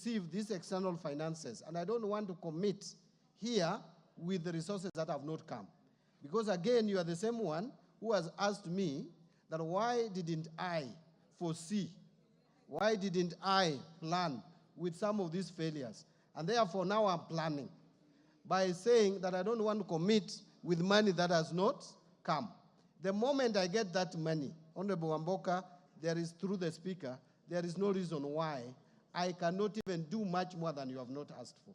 receive these external finances, and I don't want to commit here with the resources that have not come. Because again, you are the same one who has asked me that why didn't I foresee, why didn't I plan with some of these failures? And therefore now I'm planning by saying that I don't want to commit with money that has not come. The moment I get that money, Honorable Wamboka, there is, through the Speaker, there is no reason why I cannot even do much more than you have not asked for.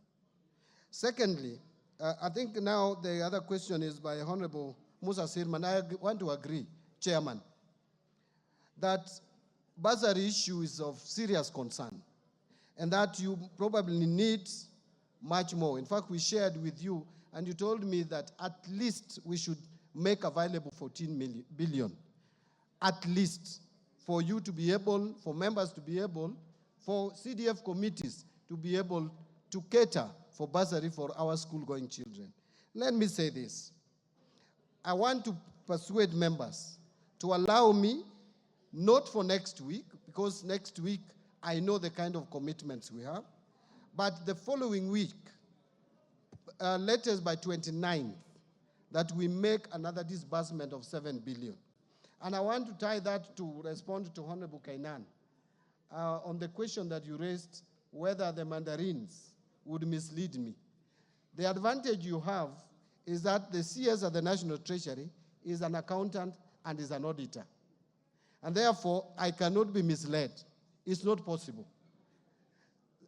Secondly, I think now the other question is by Honorable Musa Sirman. I want to agree, Chairman, that bursary issue is of serious concern and that you probably need much more. In fact, we shared with you and you told me that at least we should make available 14 billion, at least, for you to be able, for members to be able, for CDF committees to be able to cater for bursary for our school-going children. Let me say this. I want to persuade members to allow me, not for next week, because next week I know the kind of commitments we have, but the following week, latest by 29th, that we make another disbursement of 7 billion. And I want to tie that to respond to Honorable Kainan on the question that you raised, whether the mandarins would mislead me. The advantage you have is that the CS at the National Treasury is an accountant and is an auditor. And therefore, I cannot be misled. It's not possible.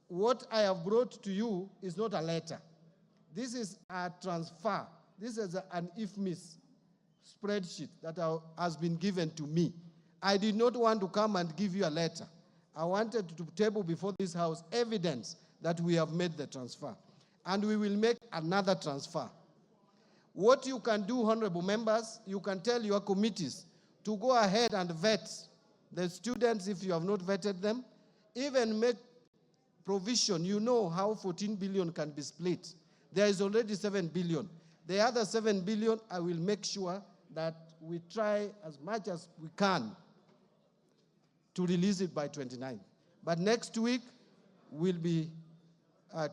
What I have brought to you is not a letter. This is a transfer. This is an IFMIS spreadsheet that has been given to me. I did not want to come and give you a letter. I wanted to table before this House evidence that we have made the transfer. And we will make another transfer. What you can do, honorable members, you can tell your committees to go ahead and vet the students if you have not vetted them, even make provision. You know how 14 billion can be split. There is already 7 billion. The other 7 billion, I will make sure that we try as much as we can to release it by 29. But next week will be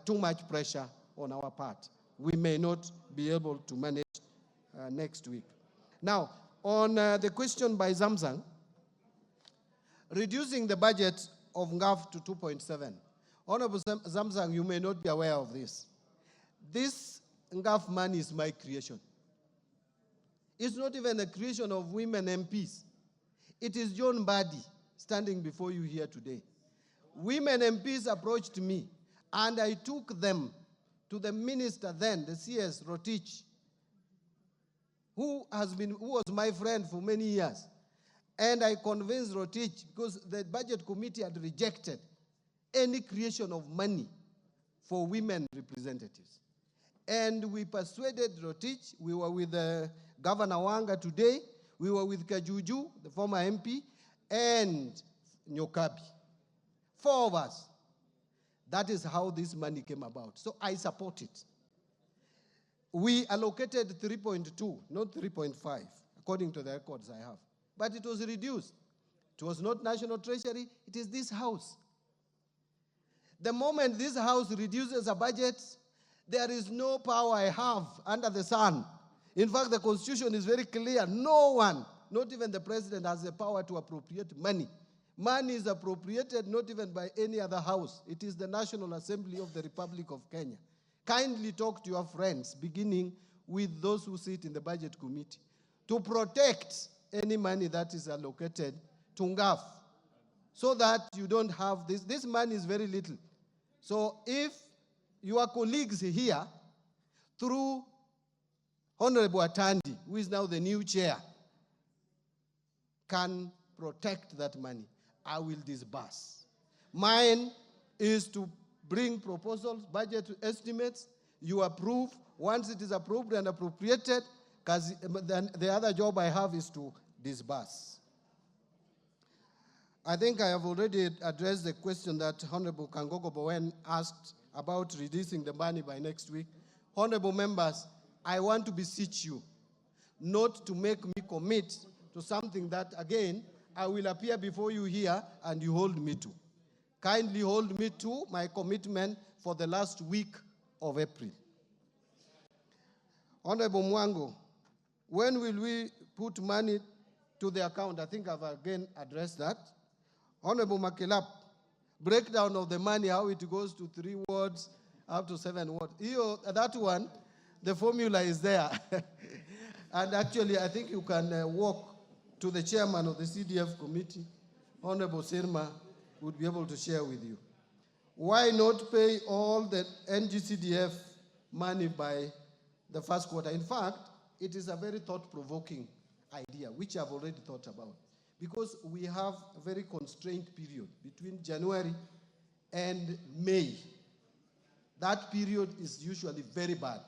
too much pressure on our part. We may not be able to manage next week. Now, on the question by Zamzang, reducing the budget of NGAF to 2.7. Honorable Zamzang, you may not be aware of this. This NGAF money is my creation. It's not even a creation of women MPs. It is John Mbadi standing before you here today. Women MPs approached me, and I took them to the minister then, the CS Rotich, who was my friend for many years. And I convinced Rotich, because the budget committee had rejected any creation of money for women representatives. And we persuaded Rotich. We were with Governor Wanga today. We were with Kajuju, the former MP, and Nyokabi. 4 of us. That is how this money came about. So I support it. We allocated 3.2, not 3.5, according to the records I have. But it was reduced. It was not National Treasury, it is this House. The moment this House reduces a budget, there is no power I have under the sun. In fact, the Constitution is very clear. No one, not even the President, has the power to appropriate money. Money is appropriated not even by any other house. It is the National Assembly of the Republic of Kenya. Kindly talk to your friends, beginning with those who sit in the Budget Committee, to protect any money that is allocated to NGAF, so that you don't have this. This money is very little. So if your colleagues here, through Honorable Atandi, who is now the new chair, can protect that money, I will disburse. Mine is to bring proposals, budget estimates, you approve. Once it is approved and appropriated, then the other job I have is to disburse. I think I have already addressed the question that Honorable Kangogo Bowen asked about releasing the money by next week. Honorable members, I want to beseech you not to make me commit to something that, again, I will appear before you here and you hold me to. kindly hold me to my commitment for the last week of April. Honorable Mwango, when will we put money to the account? I think I've again addressed that. Honorable Makelap, breakdown of the money, how it goes to 3 wards, up to 7 wards. That one, the formula is there. And actually, I think you can walk to the chairman of the CDF committee, Honorable Sirma, would be able to share with you. Why not pay all the NGCDF money by the first quarter? In fact, it is a very thought-provoking idea, which I've already thought about, because we have a very constrained period between January and May. That period is usually very bad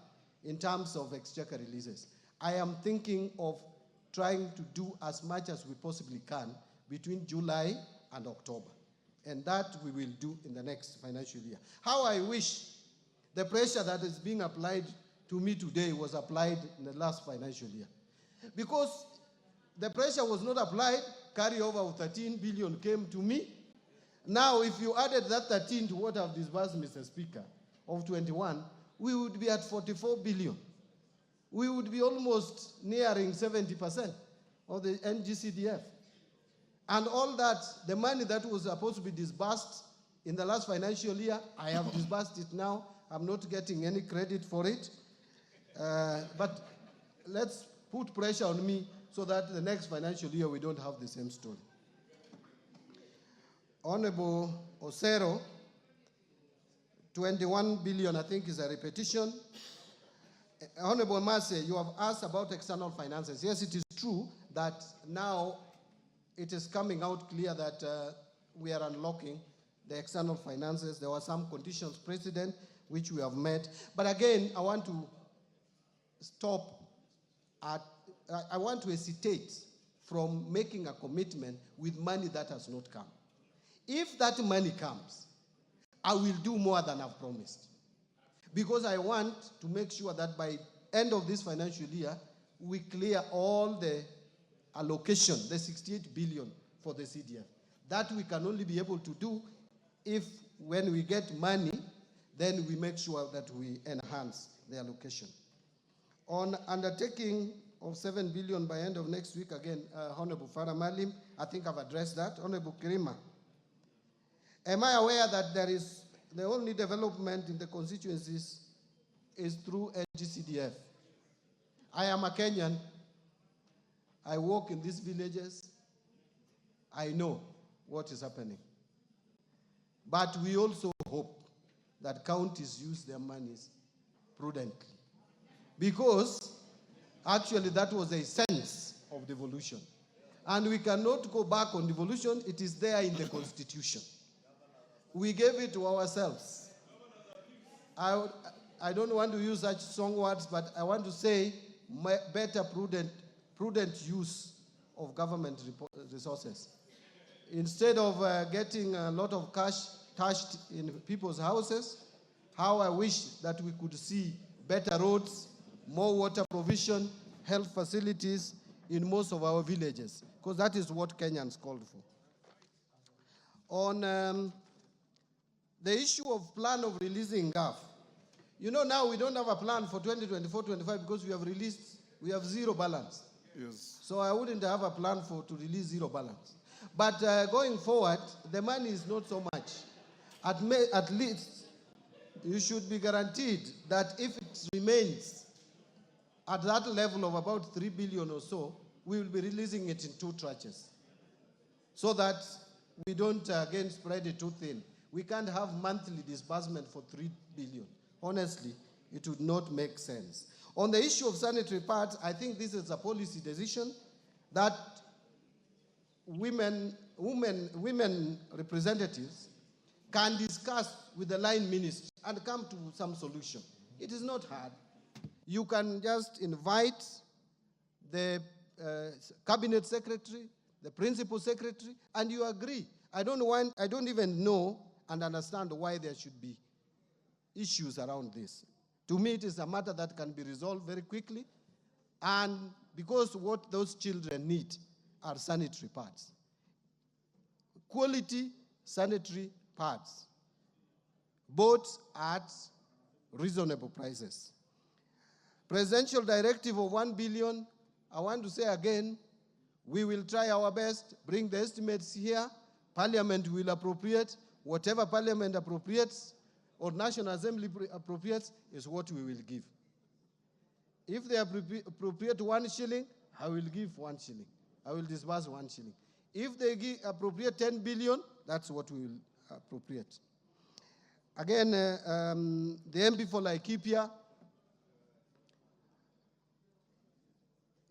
in terms of exchequer releases. I am thinking of trying to do as much as we possibly can between July and October. And that we will do in the next financial year. How I wish the pressure that is being applied to me today was applied in the last financial year. Because the pressure was not applied, carryover of 13 billion came to me. Now, if you added that 13 to what I've disbursed, Mr. Speaker, of 21, we would be at 44 billion. We would be almost nearing 70% of the NGCDF. And all that, the money that was supposed to be disbursed in the last financial year, I have disbursed it now. I'm not getting any credit for it. But let's put pressure on me so that the next financial year we don't have the same story. Honorable Osero, 21 billion, I think, is a repetition. Honorable Mase, you have asked about external finances. Yes, it is true that now it is coming out clear that we are unlocking the external finances. There were some conditions precedent which we have met. But again, I want to stop at, I want to hesitate from making a commitment with money that has not come. If that money comes, I will do more than I've promised. Because I want to make sure that by end of this financial year, we clear all the allocation, the 68 billion for the CDF. That we can only be able to do if, when we get money, then we make sure that we enhance the allocation. On undertaking of 7 billion by end of next week, again, Honorable Farah Malim, I think I've addressed that. Honorable Kirima, am I aware that there is the only development in the constituencies is through NGCDF? I am a Kenyan. I work in these villages. I know what is happening. But we also hope that counties use their monies prudently. Because actually that was a sense of devolution. And we cannot go back on devolution. It is there in the Constitution. We gave it to ourselves. I don't want to use such strong words, but I want to say better prudent use of government resources. Instead of getting a lot of cash stashed in people's houses, how I wish that we could see better roads, more water provision, health facilities in most of our villages, because that is what Kenyans called for. On the issue of plan of releasing GAF, you know now we don't have a plan for 2024-25 because we have zero balance. Yes. So I wouldn't have a plan to release zero balance. But going forward, the money is not so much. At least you should be guaranteed that if it remains at that level of about 3 billion or so, we will be releasing it in 2 tranches, so that we don't again spread it too thin. We can't have monthly disbursement for 3 billion. Honestly, it would not make sense. On the issue of sanitary pads, I think this is a policy decision that women representatives can discuss with the line ministry and come to some solution. It is not hard. You can just invite the cabinet secretary, the principal secretary, and you agree. I don't even know and understand why there should be issues around this. To me, it is a matter that can be resolved very quickly, and because what those children need are sanitary pads. Quality sanitary parts, both at reasonable prices. Presidential directive of 1 billion, I want to say again, we will try our best, bring the estimates here. Parliament will appropriate. Whatever Parliament appropriates or National Assembly appropriates is what we will give. If they appropriate 1 shilling, I will give 1 shilling. I will disburse 1 shilling. If they appropriate 10 billion, that's what we will appropriate. Again, the MP for Laikipia,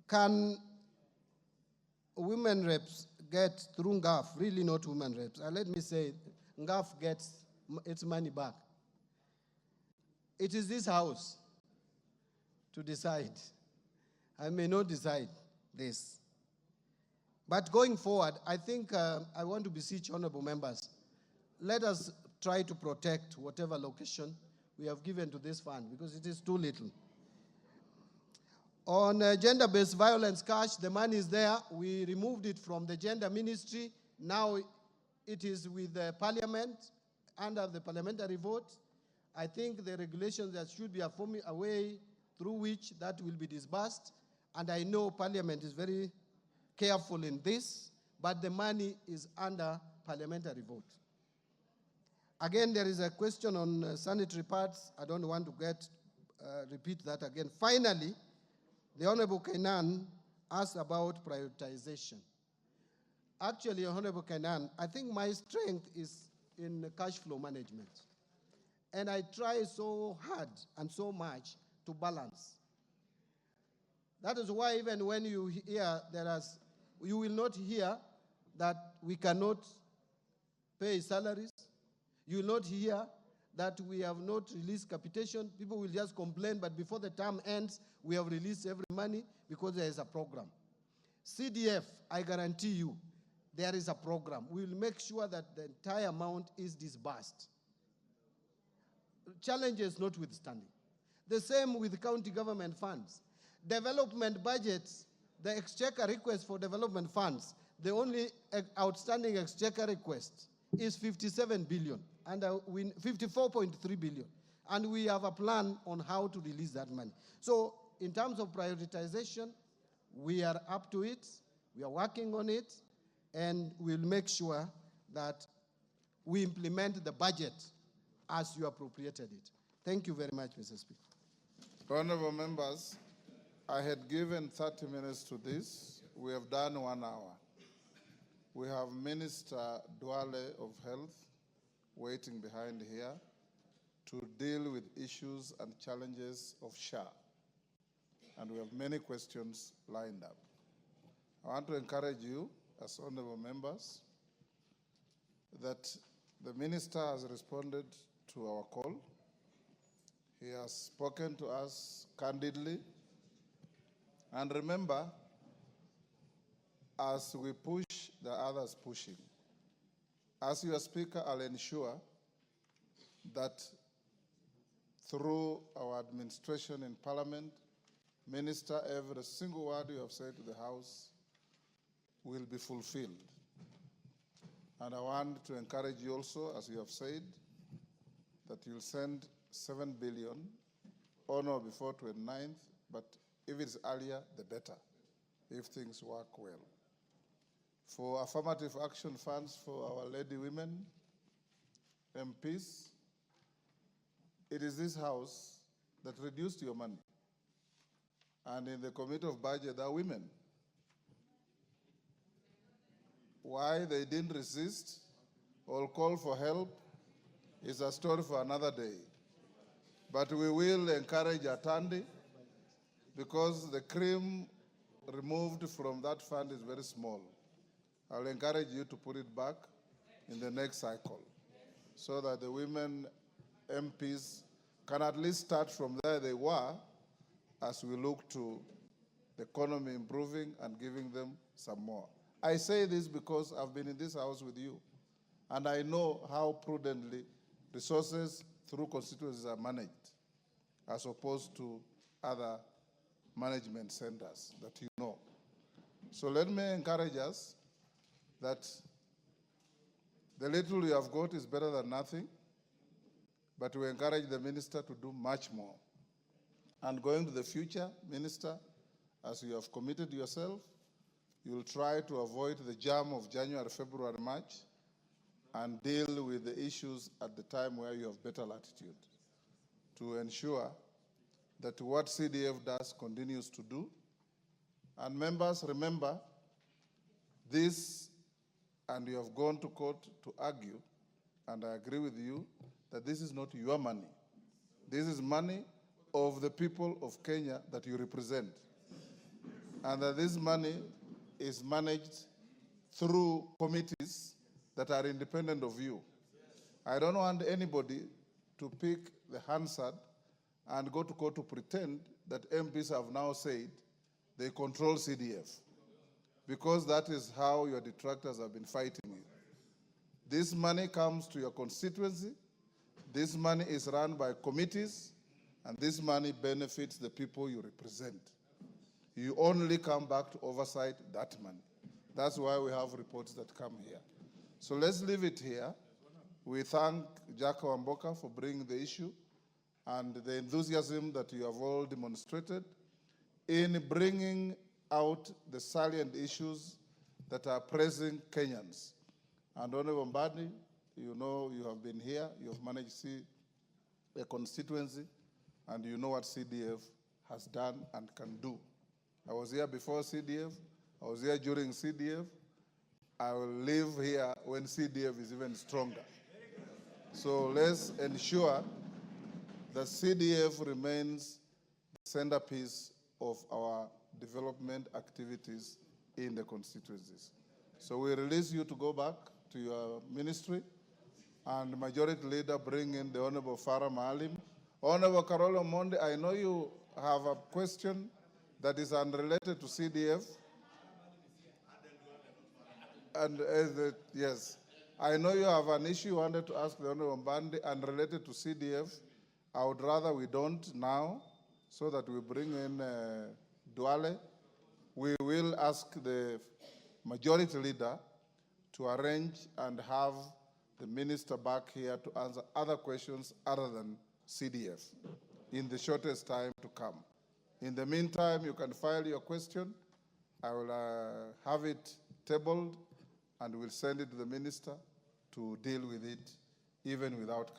can women reps get through NGAF, really not women reps? Let me say, NGAF gets its money back. It is this House to decide. I may not decide this. But going forward, I think I want to beseech honorable members, let us try to protect whatever location we have given to this fund, because it is too little. On gender-based violence cash, the money is there. We removed it from the gender ministry. Now it is with the parliament, under the parliamentary vote. I think the regulations, there should be a way through which that will be disbursed. And I know parliament is very careful in this, but the money is under parliamentary vote. Again, there is a question on sanitary pads. I don't want to repeat that again. Finally, the Honorable Kainan asked about prioritization. Actually, Honorable Kainan, I think my strength is in cash flow management. And I try so hard and so much to balance. That is why even when you hear you will not hear that we cannot pay salaries. You will not hear that we have not released capitation. People will just complain, but before the term ends, we have released every money because there is a program. CDF, I guarantee you, there is a program. We will make sure that the entire amount is disbursed. Challenges notwithstanding. The same with county government funds. Development budgets, the exchequer request for development funds, the only outstanding exchequer request is 57 billion, and 54.3 billion. And we have a plan on how to release that money. So in terms of prioritization, we are up to it, we are working on it, and we'll make sure that we implement the budget as you appropriated it. Thank you very much, Mr. Speaker. Honorable members, I had given 30 minutes to this. We have done 1 hour. We have Minister Duale of Health waiting behind here to deal with issues and challenges of SHA. And we have many questions lined up. I want to encourage you, as honorable members, that the minister has responded to our call. He has spoken to us candidly. And remember, as we push, the others pushing. As your speaker, I'll ensure that through our administration in Parliament, Minister, every single word you have said to the House will be fulfilled. And I want to encourage you also, as you have said, that you'll send 7 billion on or before 29th, but if it's earlier, the better, if things work well. For affirmative action funds for our lady women, MPs, it is this House that reduced your money. And in the Committee of Budget, there are women. Why they didn't resist or call for help is a story for another day. But we will encourage Atandi, because the cream removed from that fund is very small. I'll encourage you to put it back in the next cycle so that the women MPs can at least start from where they were as we look to the economy improving and giving them some more. I say this because I've been in this House with you, and I know how prudently resources through constituencies are managed as opposed to other management centers that you know. So let me encourage us that The little you have got is better than nothing, but we encourage the minister to do much more. And going to the future, Minister, as you have committed yourself, you'll try to avoid the jam of January, February, March, and deal with the issues at the time where you have better latitude to ensure that what CDF does continues to do. And members, remember this, and you have gone to court to argue, and I agree with you, that this is not your money. This is money of the people of Kenya that you represent. And that this money is managed through committees that are independent of you. I don't want anybody to pick the Hansard and go to court to pretend that MPs have now said they control CDF, because that is how your detractors have been fighting you. This money comes to your constituency. This money is run by committees, and this money benefits the people you represent. You only come back to oversight that money. That's why we have reports that come here. So let's leave it here. We thank Jack Wamboka for bringing the issue and the enthusiasm that you have all demonstrated in bringing out the salient issues that are pressing Kenyans. And Honorable Mbadi, you know you have been here, you have managed to see a constituency, and you know what CDF has done and can do. I was here before CDF, I was here during CDF, I will live here when CDF is even stronger. So let's ensure that CDF remains the centerpiece of our development activities in the constituencies. So we release you to go back to your ministry, and Majority Leader bring in the Honorable Farah Maalim. Honorable Carolo Monde, I know you have a question that is unrelated to CDF. And yes, I know you have an issue you wanted to ask the Honorable Mbadi unrelated to CDF. I would rather we don't now, so that we bring in Duale. We will ask the Majority Leader to arrange and have the minister back here to answer other questions other than CDF in the shortest time to come. In the meantime, you can file your question. I will have it tabled and we'll send it to the minister to deal with it even without